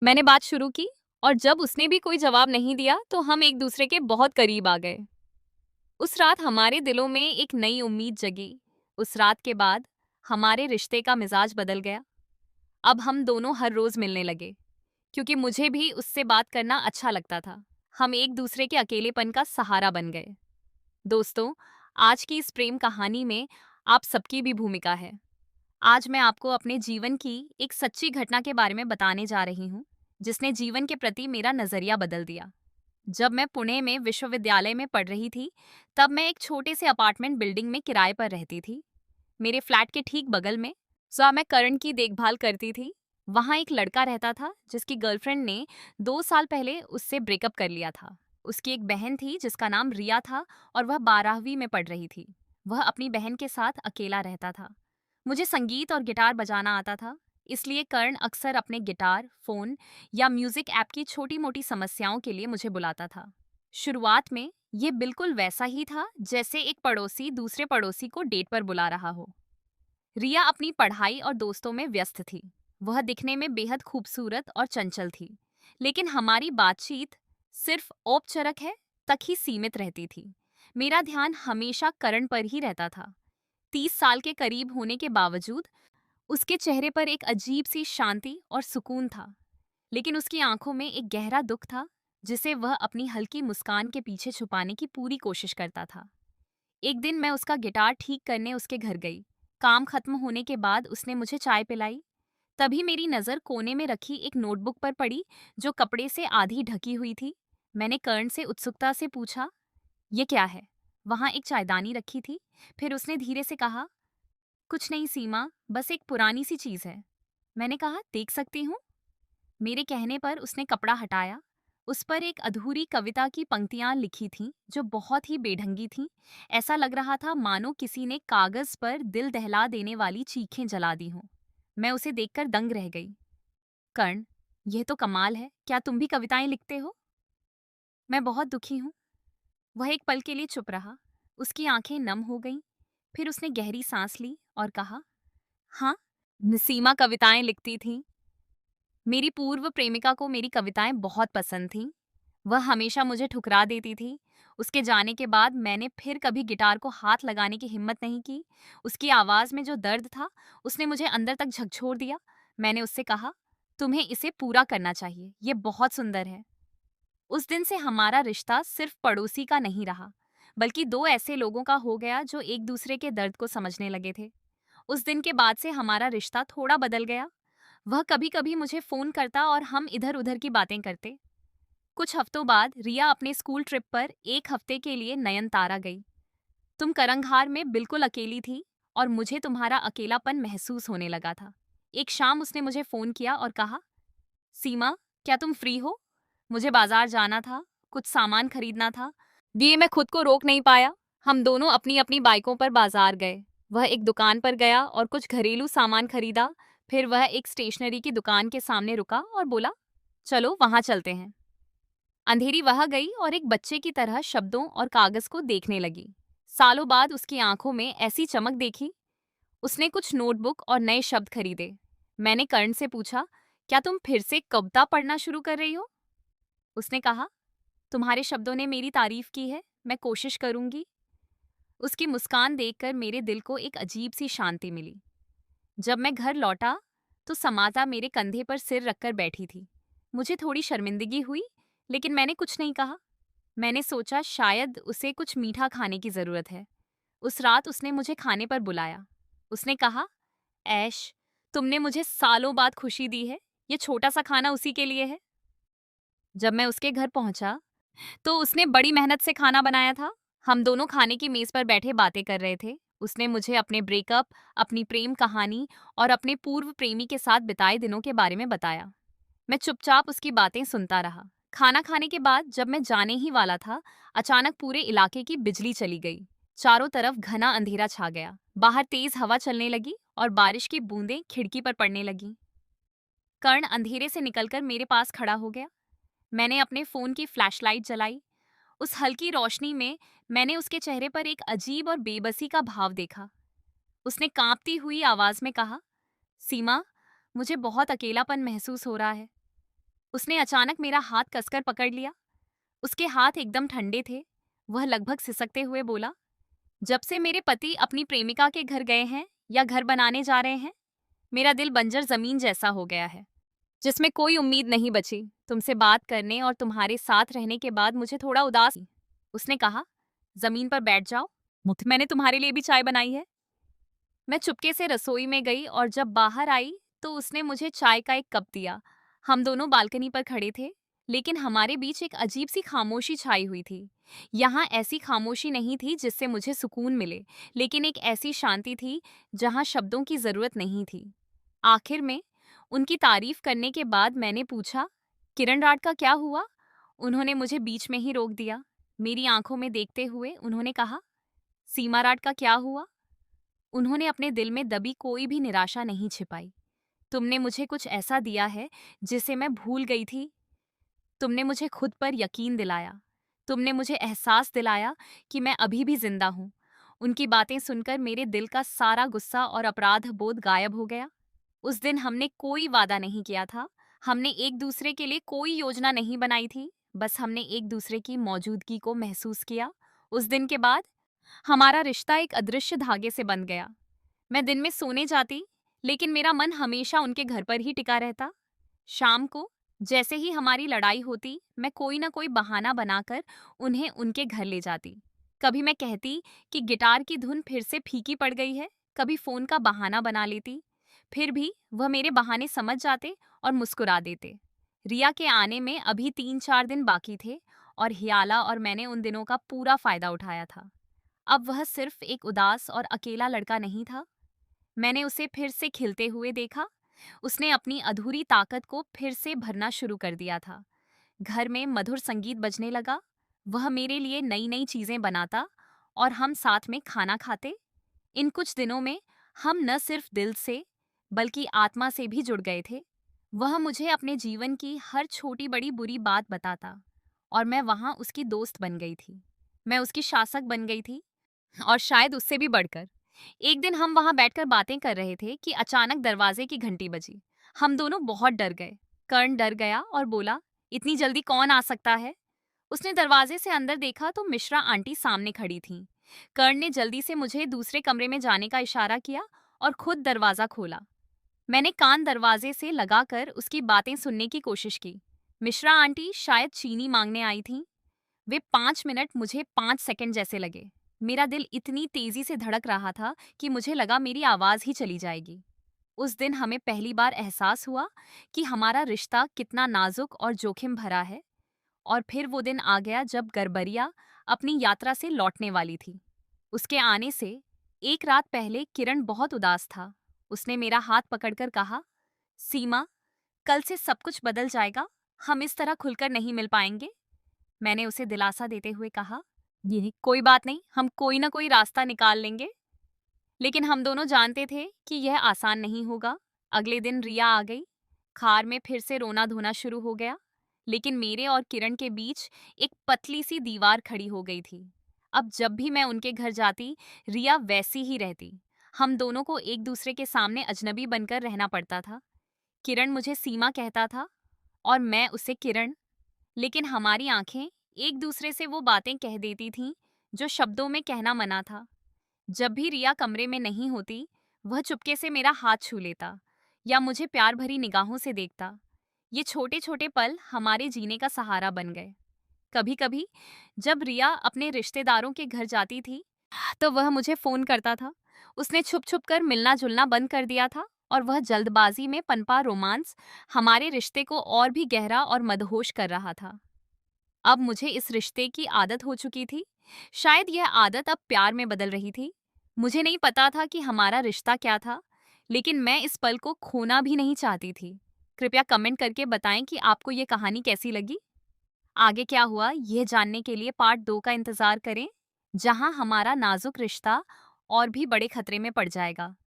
मैंने बात शुरू की और जब उसने भी कोई जवाब नहीं दिया तो हम एक दूसरे के बहुत करीब आ गए। उस रात हमारे दिलों में एक नई उम्मीद जगी। उस रात के बाद हमारे रिश्ते का मिजाज बदल गया। अब हम दोनों हर रोज मिलने लगे क्योंकि मुझे भी उससे बात करना अच्छा लगता था। हम एक दूसरे के अकेलेपन का सहारा बन गए। दोस्तों, आज की इस प्रेम कहानी में आप सबकी भी भूमिका है। आज मैं आपको अपने जीवन की एक सच्ची घटना के बारे में बताने जा रही हूँ, जिसने जीवन के प्रति मेरा नजरिया बदल दिया। जब मैं पुणे में विश्वविद्यालय में पढ़ रही थी, तब मैं एक छोटे से अपार्टमेंट बिल्डिंग में किराए पर रहती थी। मेरे फ्लैट के ठीक बगल में, जहाँ मैं करण की देखभाल करती थी, वहाँ एक लड़का रहता था जिसकी गर्लफ्रेंड ने 2 साल पहले उससे ब्रेकअप कर लिया था। उसकी एक बहन थी जिसका नाम रिया था और वह 12वीं में पढ़ रही थी। वह अपनी बहन के साथ अकेला रहता था। मुझे संगीत और गिटार बजाना आता था, इसलिए कर्ण अक्सर अपने गिटार, फोन या म्यूजिक ऐप की छोटी-मोटी समस्याओं के लिए मुझे बुलाता था। शुरुआत में ये बिल्कुल वैसा ही था जैसे एक पड़ोसी दूसरे पड़ोसी को डेट पर बुला रहा हो। रिया अपनी पढ़ाई और दोस्तों में व्यस्त थी। वह दिखने में बेहद खूबसूरत और चंचल थी, लेकिन हमारी बातचीत सिर्फ औपचारिक है तक ही सीमित रहती थी। मेरा ध्यान हमेशा करण पर ही रहता था। 30 साल के करीब होने के बावजूद उसके चेहरे पर एक अजीब सी शांति और सुकून था, लेकिन उसकी आंखों में एक गहरा दुख था जिसे वह अपनी हल्की मुस्कान के पीछे छुपाने की पूरी कोशिश करता था। एक दिन मैं उसका गिटार ठीक करने उसके घर गई। काम खत्म होने के बाद उसने मुझे चाय पिलाई। तभी मेरी नज़र कोने में रखी एक नोटबुक पर पड़ी, जो कपड़े से आधी ढकी हुई थी। मैंने कर्ण से उत्सुकता से पूछा, "ये क्या है?" वहां एक चायदानी रखी थी। फिर उसने धीरे से कहा, "कुछ नहीं सीमा, बस एक पुरानी सी चीज है।" मैंने कहा, "देख सकती हूँ?" मेरे कहने पर उसने कपड़ा हटाया। उस पर एक अधूरी कविता की पंक्तियां लिखी थीं, जो बहुत ही बेढंगी थीं। ऐसा लग रहा था मानो किसी ने कागज पर दिल दहला देने वाली चीखें जला दी हों। मैं उसे देखकर दंग रह गई। "कर्ण, यह तो कमाल है। क्या तुम भी कविताएं लिखते हो?" "मैं बहुत दुखी हूँ।" वह एक पल के लिए चुप रहा। उसकी आंखें नम हो गईं। फिर उसने गहरी सांस ली और कहा, "हाँ, नसीमा कविताएं लिखती थी। मेरी पूर्व प्रेमिका को मेरी कविताएं बहुत पसंद थीं। वह हमेशा मुझे ठुकरा देती थी। उसके जाने के बाद मैंने फिर कभी गिटार को हाथ लगाने की हिम्मत नहीं की। उसकी आवाज़ में जो दर्द था, उसने मुझे अंदर तक झकझोर दिया। मैंने उससे कहा, "तुम्हें इसे पूरा करना चाहिए। ये बहुत सुंदर है।" उस दिन से हमारा रिश्ता सिर्फ पड़ोसी का नहीं रहा, बल्कि दो ऐसे लोगों का हो गया जो एक दूसरे के दर्द को समझने लगे थे। उस दिन के बाद से हमारा रिश्ता थोड़ा बदल गया। वह कभी-कभी मुझे फ़ोन करता और हम इधर-उधर की बातें करते। कुछ हफ्तों बाद रिया अपने स्कूल ट्रिप पर 1 हफ्ते के लिए नयनतारा गई। तुम करंगहार में बिल्कुल अकेली थी और मुझे तुम्हारा अकेलापन महसूस होने लगा था। एक शाम उसने मुझे फ़ोन किया और कहा, "सीमा, क्या तुम फ्री हो? मुझे बाजार जाना था, कुछ सामान खरीदना था।" दिए मैं खुद को रोक नहीं पाया। हम दोनों अपनी-अपनी बाइकों पर बाजार गए। वह एक दुकान पर गया और कुछ घरेलू सामान खरीदा। फिर वह एक स्टेशनरी की दुकान के सामने रुका और बोला, "चलो वहां चलते हैं।" अंधेरी वहां गई और एक बच्चे की तरह शब्दों और कागज को देखने लगी। सालों बाद उसकी आंखों में ऐसी चमक देखी। उसने कुछ नोटबुक और नए शब्द खरीदे। मैंने कर्ण से पूछा, "क्या तुम फिर से कविता पढ़ना शुरू कर रही हो?" उसने कहा, "तुम्हारे शब्दों ने मेरी तारीफ की है, मैं कोशिश करूंगी।" उसकी मुस्कान देखकर मेरे दिल को एक अजीब सी शांति मिली। जब मैं घर लौटा तो समाता मेरे कंधे पर सिर रखकर बैठी थी। मुझे थोड़ी शर्मिंदगी हुई, लेकिन मैंने कुछ नहीं कहा। मैंने सोचा शायद उसे कुछ मीठा खाने की जरूरत है। उस रात उसने मुझे खाने पर बुलाया। उसने कहा, "ऐश, तुमने मुझे सालों बाद खुशी दी है। ये छोटा सा खाना उसी के लिए है।" जब मैं उसके घर पहुंचा तो उसने बड़ी मेहनत से खाना बनाया था। हम दोनों खाने की मेज पर बैठे बातें कर रहे थे। उसने मुझे अपने ब्रेकअप, अपनी प्रेम कहानी और अपने पूर्व प्रेमी के साथ बिताए दिनों के बारे में बताया। मैं चुपचाप उसकी बातें सुनता रहा। खाना खाने के बाद जब मैं जाने ही वाला था, अचानक पूरे इलाके की बिजली चली गई। चारों तरफ घना अंधेरा छा गया। बाहर तेज हवा चलने लगी और बारिश की बूंदें खिड़की पर पड़ने लगीं। कर्ण अंधेरे से निकलकर मेरे पास खड़ा हो गया। मैंने अपने फोन की फ्लैशलाइट जलाई। उस हल्की रोशनी में मैंने उसके चेहरे पर एक अजीब और बेबसी का भाव देखा। उसने कांपती हुई आवाज में कहा, "सीमा, मुझे बहुत अकेलापन महसूस हो रहा है।" उसने अचानक मेरा हाथ कसकर पकड़ लिया। उसके हाथ एकदम ठंडे थे। वह लगभग सिसकते हुए बोला, जब से मेरे पति अपनी प्रेमिका के घर गए हैं या घर बनाने जा रहे हैं, मेरा दिल बंजर जमीन जैसा हो गया है, जिसमें कोई उम्मीद नहीं बची। तुमसे बात करने और तुम्हारे साथ रहने के बाद मुझे थोड़ा उदास। उसने कहा, जमीन पर बैठ जाओ, मैंने तुम्हारे लिए भी चाय बनाई है। मैं चुपके से रसोई में गई और जब बाहर आई तो उसने मुझे चाय का एक कप दिया। हम दोनों बालकनी पर खड़े थे, लेकिन हमारे बीच एक अजीब सी खामोशी छाई हुई थी। यहाँ ऐसी खामोशी नहीं थी जिससे मुझे सुकून मिले, लेकिन एक ऐसी शांति थी जहाँ शब्दों की जरूरत नहीं थी। आखिर में उनकी तारीफ करने के बाद मैंने पूछा, किरण राड का क्या हुआ? उन्होंने मुझे बीच में ही रोक दिया। मेरी आंखों में देखते हुए उन्होंने कहा, सीमा राड का क्या हुआ? उन्होंने अपने दिल में दबी कोई भी निराशा नहीं छिपाई। तुमने मुझे कुछ ऐसा दिया है जिसे मैं भूल गई थी। तुमने मुझे खुद पर यकीन दिलाया। तुमने मुझे एहसास दिलाया कि मैं अभी भी जिंदा हूँ। उनकी बातें सुनकर मेरे दिल का सारा गुस्सा और अपराध बोध गायब हो गया। उस दिन हमने कोई वादा नहीं किया था। हमने एक दूसरे के लिए कोई योजना नहीं बनाई थी। बस हमने एक दूसरे की मौजूदगी को महसूस किया। उस दिन के बाद हमारा रिश्ता एक अदृश्य धागे से बंध गया। मैं दिन में सोने जाती, लेकिन मेरा मन हमेशा उनके घर पर ही टिका रहता। शाम को जैसे ही हमारी लड़ाई होती, मैं कोई ना कोई बहाना बनाकर उन्हें उनके घर ले जाती। कभी मैं कहती कि गिटार की धुन फिर से फीकी पड़ गई है, कभी फोन का बहाना बना लेती। फिर भी वह मेरे बहाने समझ जाते और मुस्कुरा देते। रिया के आने में अभी 3-4 दिन बाकी थे और हियाला और मैंने उन दिनों का पूरा फायदा उठाया था। अब वह सिर्फ एक उदास और अकेला लड़का नहीं था। मैंने उसे फिर से खिलते हुए देखा। उसने अपनी अधूरी ताकत को फिर से भरना शुरू कर दिया था। घर में मधुर संगीत बजने लगा। वह मेरे लिए नई नई चीजें बनाता और हम साथ में खाना खाते। इन कुछ दिनों में हम न सिर्फ दिल से बल्कि आत्मा से भी जुड़ गए थे। वह मुझे अपने जीवन की हर छोटी बड़ी बुरी बात बताता और मैं वहां उसकी दोस्त बन गई थी। मैं उसकी शासक बन गई थी, और शायद उससे भी बढ़कर। एक दिन हम वहां बैठकर बातें कर रहे थे कि अचानक दरवाजे की घंटी बजी। हम दोनों बहुत डर गए। कर्ण डर गया और बोला, इतनी जल्दी कौन आ सकता है? उसने दरवाजे से अंदर देखा तो मिश्रा आंटी सामने खड़ी थीं। कर्ण ने जल्दी से मुझे दूसरे कमरे में जाने का इशारा किया और खुद दरवाजा खोला। मैंने कान दरवाजे से लगाकर उसकी बातें सुनने की कोशिश की। मिश्रा आंटी शायद चीनी मांगने आई थीं। वे 5 मिनट मुझे 5 सेकंड जैसे लगे। मेरा दिल इतनी तेजी से धड़क रहा था कि मुझे लगा मेरी आवाज ही चली जाएगी। उस दिन हमें पहली बार एहसास हुआ कि हमारा रिश्ता कितना नाजुक और जोखिम भरा है। और फिर वो दिन आ गया जब गरबरिया अपनी यात्रा से लौटने वाली थी। उसके आने से एक रात पहले किरण बहुत उदास था। उसने मेरा हाथ पकड़कर कहा, सीमा, कल से सब कुछ बदल जाएगा। हम इस तरह खुलकर नहीं मिल पाएंगे। मैंने उसे दिलासा देते हुए कहा, ये कोई बात नहीं, हम कोई ना कोई रास्ता निकाल लेंगे। लेकिन हम दोनों जानते थे कि यह आसान नहीं होगा। अगले दिन रिया आ गई। खार में फिर से रोना धोना शुरू हो गया। लेकिन मेरे और किरण के बीच एक पतली सी दीवार खड़ी हो गई थी। अब जब भी मैं उनके घर जाती, रिया वैसी ही रहती। हम दोनों को एक दूसरे के सामने अजनबी बनकर रहना पड़ता था। किरण मुझे सीमा कहता था और मैं उसे किरण। लेकिन हमारी आंखें एक दूसरे से वो बातें कह देती थीं जो शब्दों में कहना मना था। जब भी रिया कमरे में नहीं होती, वह चुपके से मेरा हाथ छू लेता या मुझे प्यार भरी निगाहों से देखता। ये छोटे छोटे पल हमारे जीने का सहारा बन गए। कभी कभी जब रिया अपने रिश्तेदारों के घर जाती थी तो वह मुझे फोन करता था। उसने छुप छुप कर मिलना जुलना बंद कर दिया था और वह जल्दबाजी में पनपा रोमांस हमारे रिश्ते को और भी गहरा और मदहोश कर रहा था। अब मुझे इस रिश्ते की आदत हो चुकी थी। शायद यह आदत अब प्यार में बदल रही थी। मुझे नहीं पता था कि हमारा रिश्ता क्या था, लेकिन मैं इस पल को खोना भी नहीं चाहती थी। कृपया कमेंट करके बताएं कि आपको ये कहानी कैसी लगी। आगे क्या हुआ यह जानने के लिए पार्ट 2 का इंतजार करें, जहां हमारा नाजुक रिश्ता और भी बड़े खतरे में पड़ जाएगा।